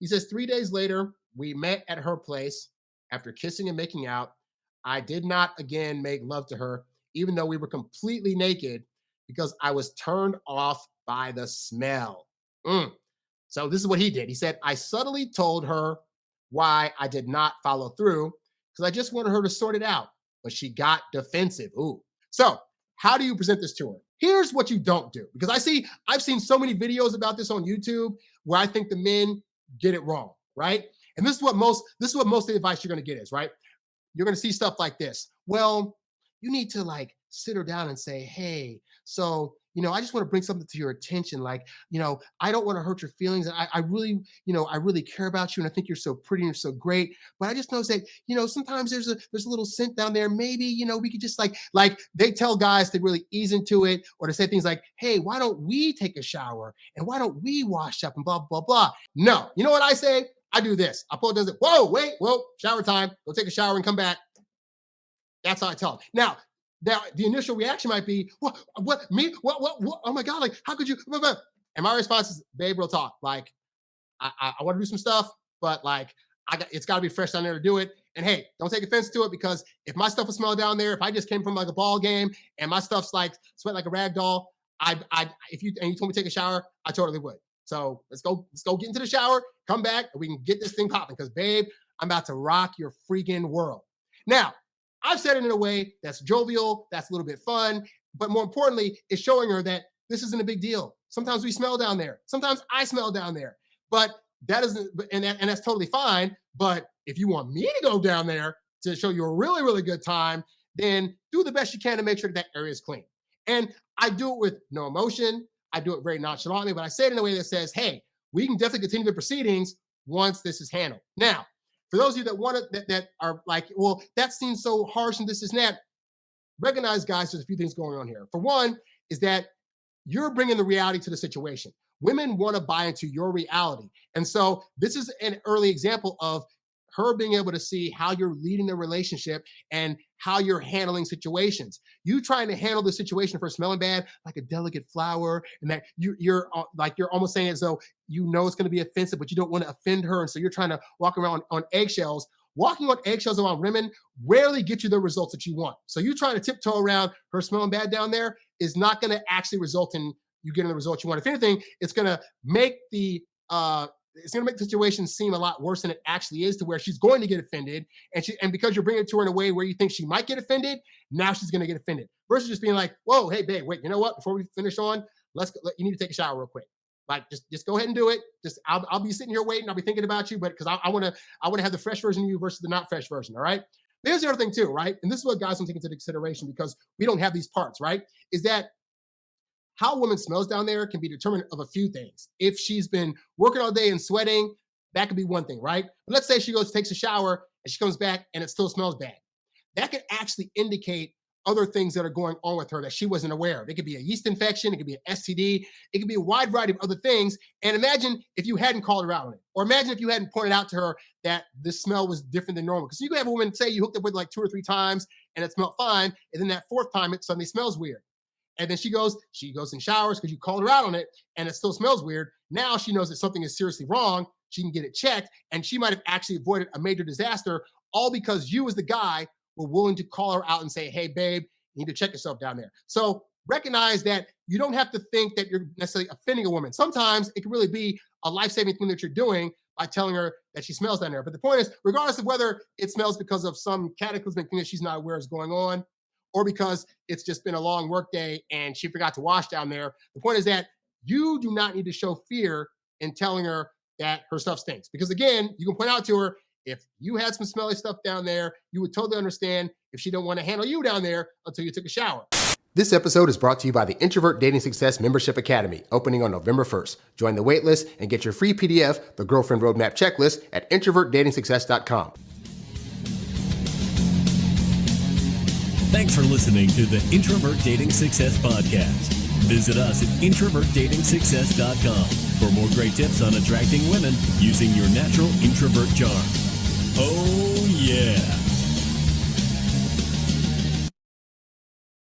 He says 3 days later, we met at her place after kissing and making out. I did not again make love to her, even though we were completely naked, because I was turned off by the smell. So this is what he did. He said, I subtly told her why I did not follow through because I just wanted her to sort it out, but she got defensive. Ooh. So how do you present this to her? Here's what you don't do, because I've seen so many videos about this on YouTube where I think the men get it wrong, right? And this is what most of the advice you're going to get is, right? You're going to see stuff like this. Well, you need to like sit her down and say, hey, so, I just want to bring something to your attention. Like, I don't want to hurt your feelings. And I really care about you. And I think you're so pretty and you're so great. But I just know that, sometimes there's a little scent down there. Maybe, we could just like they tell guys to really ease into it, or to say things like, hey, why don't we take a shower? And why don't we wash up and blah, blah, blah. No, you know what I say? I do this. I pull it down and say, whoa, shower time. Go take a shower and come back. That's how I tell them. Now, the initial reaction might be, what, me? What? Oh my God, like, how could you? And my response is, babe, real talk. Like, I want to do some stuff, but like, it's got to be fresh down there to do it. And hey, don't take offense to it, because if my stuff will smell down there, if I just came from like a ball game and my stuff's like sweat like a rag doll, if you told me to take a shower, I totally would. So let's go get into the shower, come back, and we can get this thing popping, because babe, I'm about to rock your freaking world. Now, I've said it in a way that's jovial, that's a little bit fun, but more importantly, it's showing her that this isn't a big deal. Sometimes we smell down there. Sometimes I smell down there, but that isn't, and that's totally fine. But if you want me to go down there to show you a really, really good time, then do the best you can to make sure that area is clean. And I do it with no emotion. I do it very nonchalantly, but I say it in a way that says, hey, we can definitely continue the proceedings once this is handled. Now, for those of you that want it, that are like, well, that seems so harsh and this is that, recognize, guys, there's a few things going on here. For one, is that you're bringing the reality to the situation. Women want to buy into your reality. And so this is an early example of her being able to see how you're leading the relationship and how you're handling situations. You trying to handle the situation for smelling bad like a delicate flower, and that you're almost saying as though it's going to be offensive, but you don't want to offend her, and so you're trying to walk around on eggshells. Walking on eggshells around women rarely get you the results that you want. So you trying to tiptoe around her smelling bad down there is not going to actually result in you getting the results you want. If anything, it's going to make the situation seem a lot worse than it actually is, to where she's going to get offended. And because you're bringing it to her in a way where you think she might get offended, now she's going to get offended. Versus just being like, whoa, hey, babe, wait, you know what? Before we finish on, you need to take a shower real quick. Like, just go ahead and do it. I'll be sitting here waiting. I'll be thinking about you, but because I want to have the fresh version of you versus the not fresh version. All right. Here's the other thing too, right? And this is what guys don't take into consideration, because we don't have these parts, right? Is that how a woman smells down there can be determined of a few things. If she's been working all day and sweating, that could be one thing, right? But let's say she takes a shower and she comes back and it still smells bad. That could actually indicate other things that are going on with her that she wasn't aware of. It could be a yeast infection. It could be an STD. It could be a wide variety of other things. And imagine if you hadn't called her out on it, or imagine if you hadn't pointed out to her that the smell was different than normal. Because you could have a woman say you hooked up with like 2 or 3 times and it smelled fine, and then that 4th time it suddenly smells weird. And then she goes and showers because you called her out on it and it still smells weird. Now she knows that something is seriously wrong. She can get it checked, and she might have actually avoided a major disaster, all because you as the guy were willing to call her out and say, hey, babe, you need to check yourself down there. So recognize that you don't have to think that you're necessarily offending a woman. Sometimes it can really be a life-saving thing that you're doing by telling her that she smells down there. But the point is, regardless of whether it smells because of some cataclysmic thing that she's not aware is going on, or because it's just been a long work day and she forgot to wash down there, the point is that you do not need to show fear in telling her that her stuff stinks. Because again, you can point out to her, if you had some smelly stuff down there, you would totally understand if she don't want to handle you down there until you took a shower. This episode is brought to you by the Introvert Dating Success Membership Academy, opening on November 1st. Join the waitlist and get your free PDF, The Girlfriend Roadmap Checklist, at introvertdatingsuccess.com. Thanks for listening to the Introvert Dating Success Podcast. Visit us at introvertdatingsuccess.com for more great tips on attracting women using your natural introvert charm. Oh, yeah.